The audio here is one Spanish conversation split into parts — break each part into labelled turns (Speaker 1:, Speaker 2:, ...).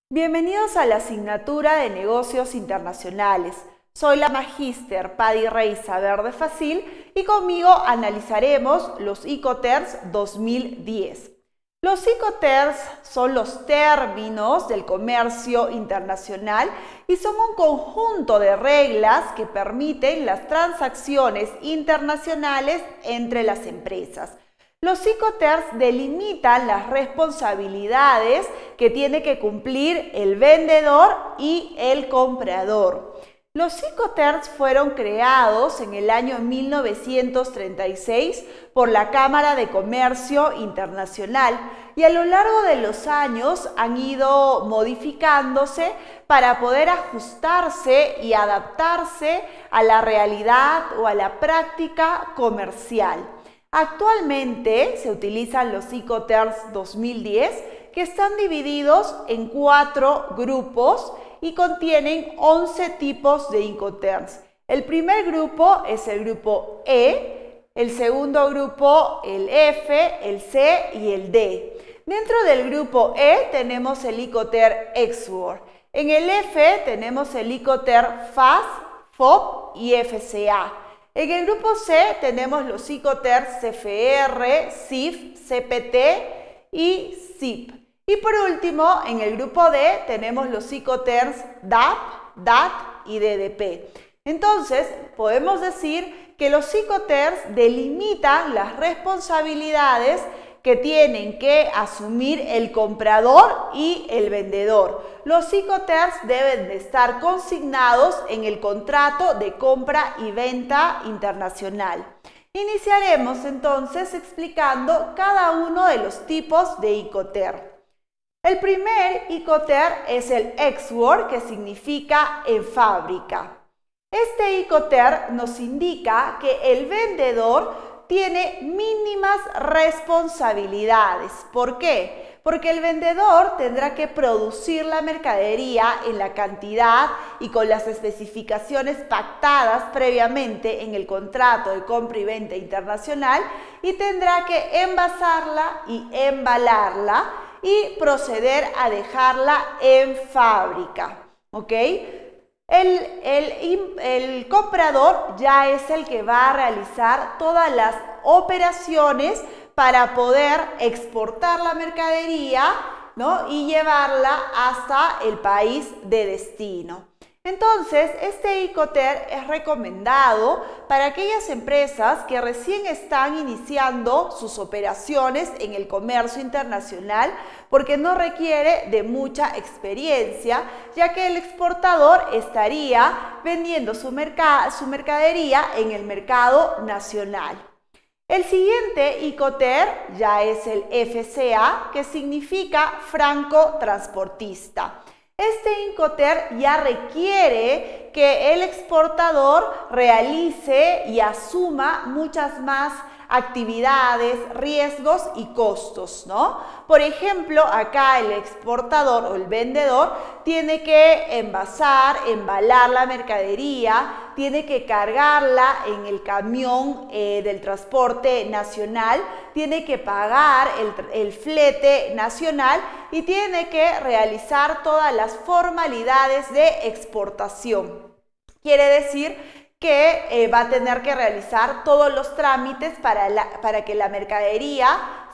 Speaker 1: Bienvenidos a la asignatura de Negocios Internacionales. Soy la magíster Padi Reiza Verde Facil y conmigo analizaremos los Incoterms 2010. Los Incoterms son los términos del comercio internacional y son un conjunto de reglas que permiten las transacciones internacionales entre las empresas. Los Incoterms delimitan las responsabilidades que tiene que cumplir el vendedor y el comprador. Los Incoterms fueron creados en el año 1936 por la Cámara de Comercio Internacional y a lo largo de los años han ido modificándose para poder ajustarse y adaptarse a la realidad o a la práctica comercial. Actualmente se utilizan los Incoterms 2010 que están divididos en 4 grupos y contienen 11 tipos de Incoterms. El primer grupo es el grupo E, el segundo grupo el F, el C y el D. Dentro del grupo E tenemos el Incoterm Export. En el F tenemos el Incoterm FAS, FOB y FCA. En el grupo C tenemos los Incoterms CFR, CIF, CPT y CIP. Y por último, en el grupo D tenemos los Incoterms DAP, DAT y DDP. Entonces, podemos decir que los Incoterms delimitan las responsabilidades que tienen que asumir el comprador y el vendedor. Los Incoterms deben de estar consignados en el contrato de compra y venta internacional. Iniciaremos entonces explicando cada uno de los tipos de Incoterm. El primer Incoterm es el Export, que significa en fábrica. Este Incoterm nos indica que el vendedor tiene mínimas responsabilidades. ¿Por qué? Porque el vendedor tendrá que producir la mercadería en la cantidad y con las especificaciones pactadas previamente en el contrato de compra y venta internacional y tendrá que envasarla y embalarla y proceder a dejarla en fábrica. ¿Ok? El comprador ya es el que va a realizar todas las operaciones para poder exportar la mercadería, ¿no? Y llevarla hasta el país de destino. Entonces, este Incoterm es recomendado para aquellas empresas que recién están iniciando sus operaciones en el comercio internacional porque no requiere de mucha experiencia, ya que el exportador estaría vendiendo su mercadería en el mercado nacional. El siguiente Incoterm ya es el FCA, que significa franco transportista. Este Incoterm ya requiere que el exportador realice y asuma muchas más actividades, riesgos y costos, ¿no? Por ejemplo, acá el exportador o el vendedor tiene que envasar, embalar la mercadería, tiene que cargarla en el camión del transporte nacional, tiene que pagar el flete nacional y tiene que realizar todas las formalidades de exportación. Quiere decir que va a tener que realizar todos los trámites para que la mercadería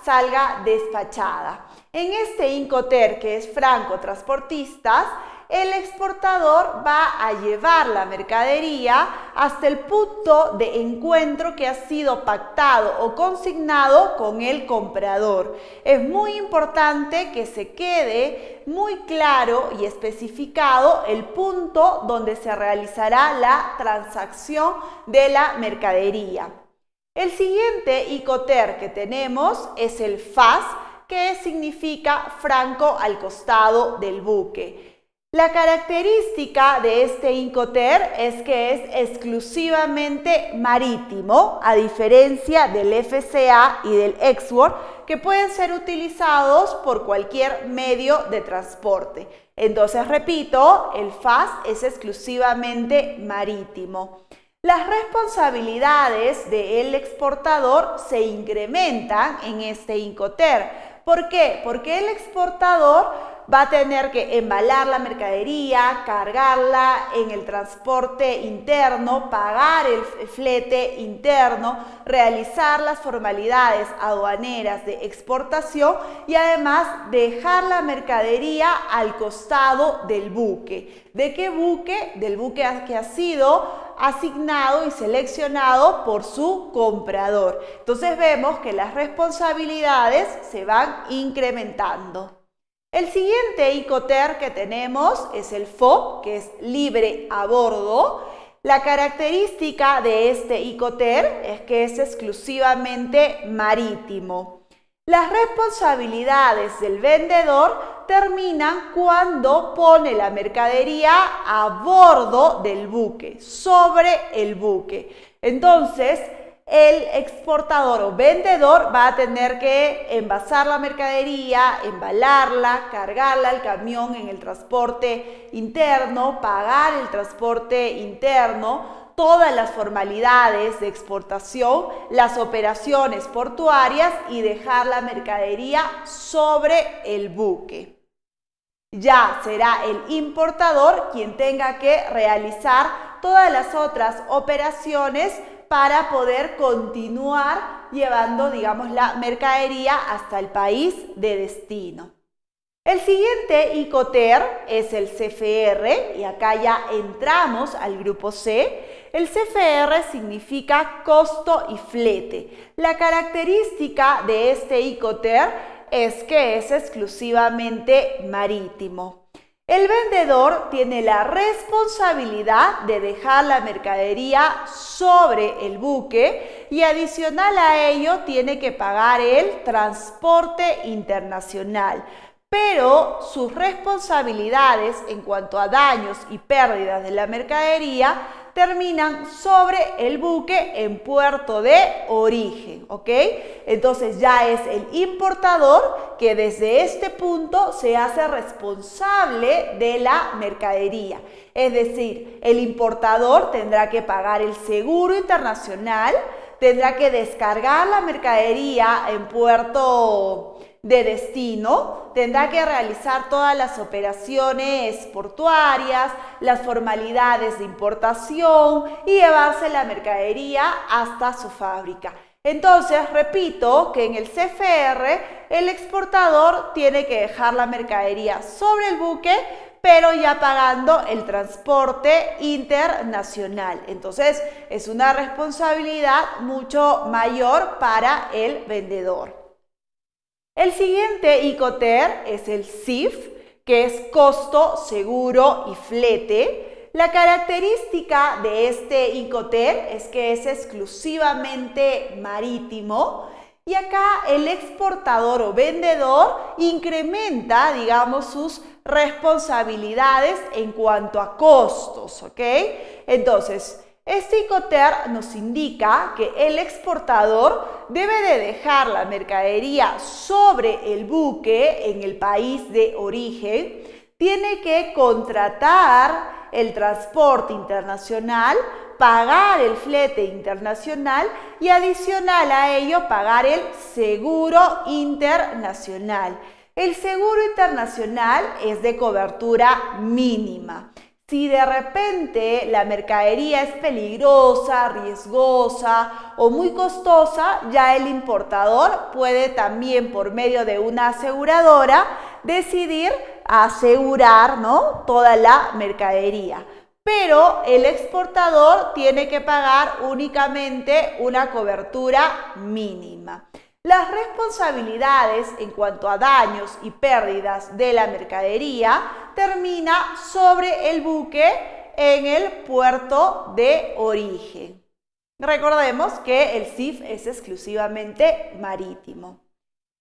Speaker 1: salga despachada. En este Incoterm, que es franco transportistas, el exportador va a llevar la mercadería hasta el punto de encuentro que ha sido pactado o consignado con el comprador. Es muy importante que se quede muy claro y especificado el punto donde se realizará la transacción de la mercadería. El siguiente Incoterm que tenemos es el FAS, que significa franco al costado del buque. La característica de este Incoterm es que es exclusivamente marítimo, a diferencia del FCA y del Export, que pueden ser utilizados por cualquier medio de transporte. Entonces, repito, el FAS es exclusivamente marítimo. Las responsabilidades del exportador se incrementan en este Incoterm. ¿Por qué? Porque el exportador va a tener que embalar la mercadería, cargarla en el transporte interno, pagar el flete interno, realizar las formalidades aduaneras de exportación y además dejar la mercadería al costado del buque. ¿De qué buque? Del buque que ha sido asignado y seleccionado por su comprador. Entonces vemos que las responsabilidades se van incrementando. El siguiente Icoter que tenemos es el FOB, que es libre a bordo. La característica de este Icoter es que es exclusivamente marítimo. Las responsabilidades del vendedor terminan cuando pone la mercadería a bordo del buque, sobre el buque. Entonces, el exportador o vendedor va a tener que envasar la mercadería, embalarla, cargarla al camión en el transporte interno, pagar el transporte interno, todas las formalidades de exportación, las operaciones portuarias y dejar la mercadería sobre el buque. Ya será el importador quien tenga que realizar todas las otras operaciones para poder continuar llevando, digamos, la mercadería hasta el país de destino. El siguiente Icoter es el CFR y acá ya entramos al grupo C. El CFR significa costo y flete. La característica de este Icoter es que es exclusivamente marítimo. El vendedor tiene la responsabilidad de dejar la mercadería sobre el buque y adicional a ello tiene que pagar el transporte internacional. Pero sus responsabilidades en cuanto a daños y pérdidas de la mercadería terminan sobre el buque en puerto de origen, ¿ok? Entonces ya es el importador que desde este punto se hace responsable de la mercadería. Es decir, el importador tendrá que pagar el seguro internacional, tendrá que descargar la mercadería en puerto de destino, tendrá que realizar todas las operaciones portuarias, las formalidades de importación y llevarse la mercadería hasta su fábrica. Entonces, repito que en el CFR el exportador tiene que dejar la mercadería sobre el buque, pero ya pagando el transporte internacional. Entonces, es una responsabilidad mucho mayor para el vendedor. El siguiente Icoter es el CIF, que es costo, seguro y flete. La característica de este Icoter es que es exclusivamente marítimo y acá el exportador o vendedor incrementa, digamos, sus responsabilidades en cuanto a costos, ¿ok? Entonces, este Icoter nos indica que el exportador debe de dejar la mercadería sobre el buque en el país de origen, tiene que contratar el transporte internacional, pagar el flete internacional y adicional a ello pagar el seguro internacional. El seguro internacional es de cobertura mínima. Si de repente la mercadería es peligrosa, riesgosa o muy costosa, ya el importador puede también por medio de una aseguradora decidir asegurar, ¿no?, toda la mercadería. Pero el exportador tiene que pagar únicamente una cobertura mínima. Las responsabilidades en cuanto a daños y pérdidas de la mercadería termina sobre el buque en el puerto de origen. Recordemos que el CIF es exclusivamente marítimo.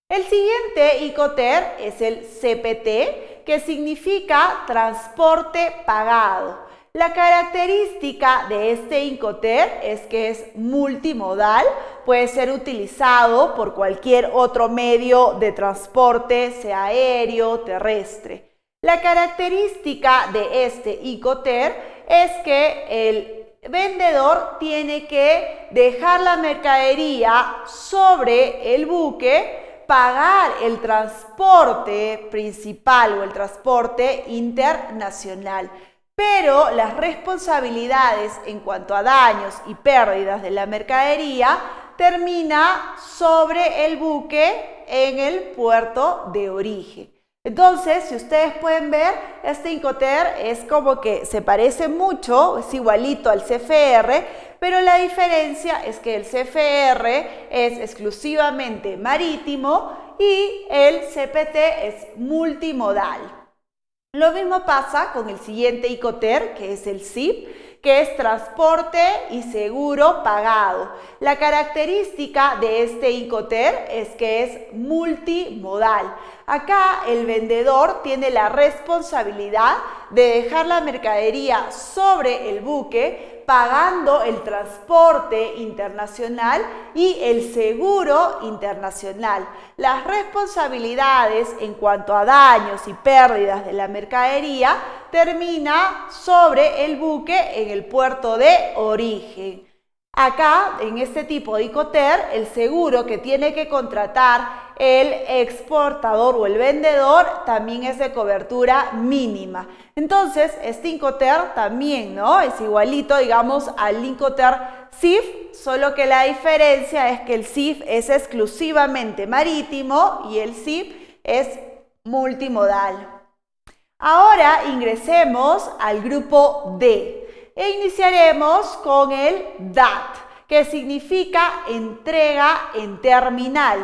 Speaker 1: El siguiente Icoter es el CPT, que significa transporte pagado. La característica de este Icoter es que es multimodal, puede ser utilizado por cualquier otro medio de transporte, sea aéreo, terrestre. La característica de este Icoter es que el vendedor tiene que dejar la mercadería sobre el buque, pagar el transporte principal o el transporte internacional. Pero las responsabilidades en cuanto a daños y pérdidas de la mercadería termina sobre el buque en el puerto de origen. Entonces, si ustedes pueden ver, este Incoterm es como que se parece mucho, es igualito al CFR, pero la diferencia es que el CFR es exclusivamente marítimo y el CPT es multimodal. Lo mismo pasa con el siguiente Incoterm, que es el SIP, que es transporte y seguro pagado. La característica de este Incoterm es que es multimodal. Acá el vendedor tiene la responsabilidad de dejar la mercadería sobre el buque, pagando el transporte internacional y el seguro internacional. Las responsabilidades en cuanto a daños y pérdidas de la mercadería termina sobre el buque en el puerto de origen. Acá, en este tipo de Incoterm, el seguro que tiene que contratar el exportador o el vendedor también es de cobertura mínima. Entonces, este Incoterm también, ¿no? Es igualito, digamos, al Incoterm SIF, solo que la diferencia es que el SIF es exclusivamente marítimo y el SIP es multimodal. Ahora ingresemos al grupo D e iniciaremos con el DAT, que significa entrega en terminal.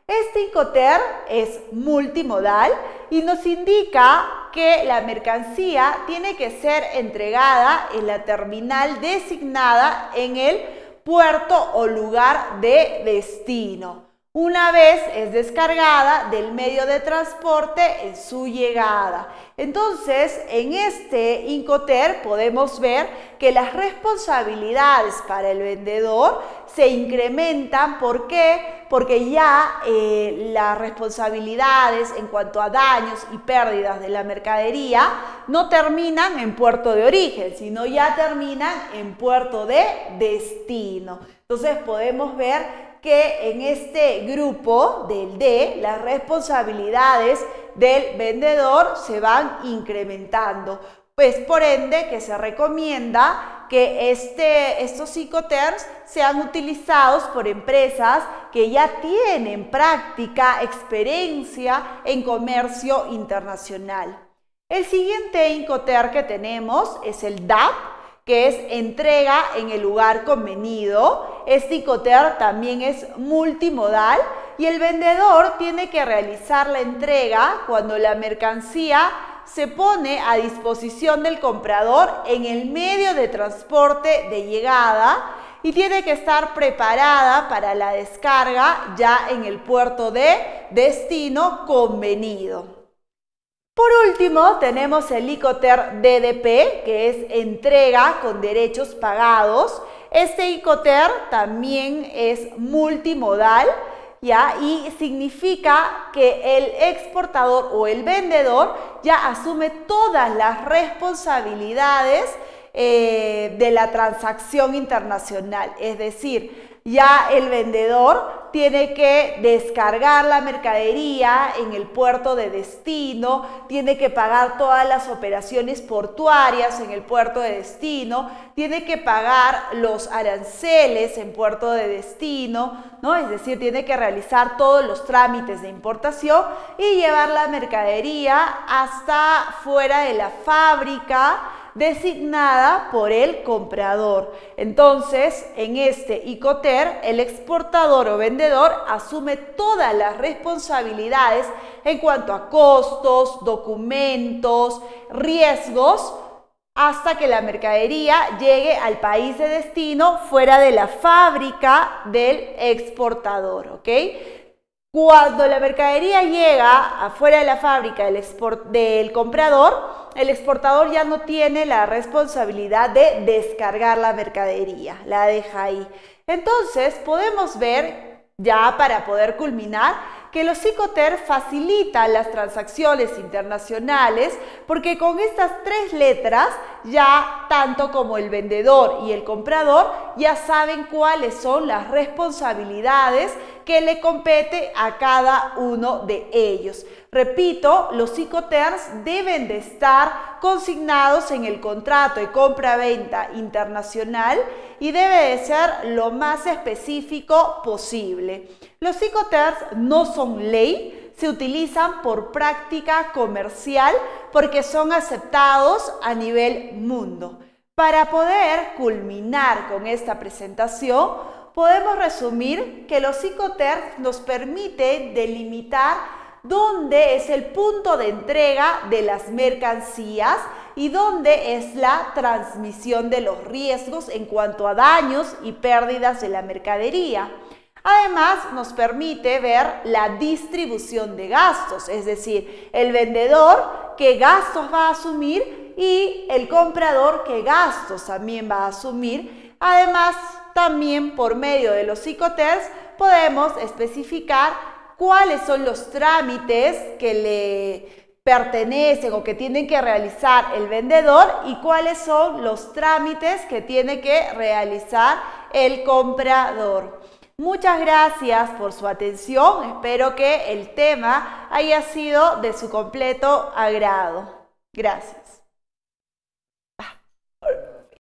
Speaker 1: Este Incoterm es multimodal y nos indica que la mercancía tiene que ser entregada en la terminal designada en el puerto o lugar de destino, una vez es descargada del medio de transporte en su llegada. Entonces, en este Incoterm podemos ver que las responsabilidades para el vendedor se incrementan. ¿Por qué? Porque ya las responsabilidades en cuanto a daños y pérdidas de la mercadería no terminan en puerto de origen, sino ya terminan en puerto de destino. Entonces podemos ver que en este grupo del D, las responsabilidades del vendedor se van incrementando. Pues por ende que se recomienda que estos Incoterms sean utilizados por empresas que ya tienen práctica, experiencia en comercio internacional. El siguiente Incoterm que tenemos es el DAP, que es entrega en el lugar convenido. Este Incoterm también es multimodal y el vendedor tiene que realizar la entrega cuando la mercancía se pone a disposición del comprador en el medio de transporte de llegada y tiene que estar preparada para la descarga ya en el puerto de destino convenido. Por último, tenemos el Incoterm DDP, que es entrega con derechos pagados. Este Incoterm también es multimodal, ¿ya? Y significa que el exportador o el vendedor ya asume todas las responsabilidades de la transacción internacional. Es decir, ya el vendedor tiene que descargar la mercadería en el puerto de destino, tiene que pagar todas las operaciones portuarias en el puerto de destino, tiene que pagar los aranceles en puerto de destino, ¿no? Es decir, tiene que realizar todos los trámites de importación y llevar la mercadería hasta fuera de la fábrica designada por el comprador. Entonces, en este Incoterm, el exportador o vendedor asume todas las responsabilidades en cuanto a costos, documentos, riesgos, hasta que la mercadería llegue al país de destino fuera de la fábrica del exportador, ¿ok? Cuando la mercadería llega afuera de la fábrica del comprador, el exportador ya no tiene la responsabilidad de descargar la mercadería, la deja ahí. Entonces podemos ver, ya para poder culminar, que los Icoterms facilitan las transacciones internacionales porque con estas 3 letras ya tanto como el vendedor y el comprador ya saben cuáles son las responsabilidades que le compete a cada uno de ellos. Repito, los Icoterms deben de estar consignados en el contrato de compra-venta internacional y debe de ser lo más específico posible. Los Icoterms no son ley, se utilizan por práctica comercial porque son aceptados a nivel mundo. Para poder culminar con esta presentación, podemos resumir que los Icoterms nos permiten delimitar dónde es el punto de entrega de las mercancías y dónde es la transmisión de los riesgos en cuanto a daños y pérdidas de la mercadería. Además, nos permite ver la distribución de gastos, es decir, el vendedor qué gastos va a asumir y el comprador qué gastos también va a asumir. Además, también por medio de los Icoterms podemos especificar cuáles son los trámites que le pertenecen o que tiene que realizar el vendedor y cuáles son los trámites que tiene que realizar el comprador. Muchas gracias por su atención. Espero que el tema haya sido de su completo agrado. Gracias.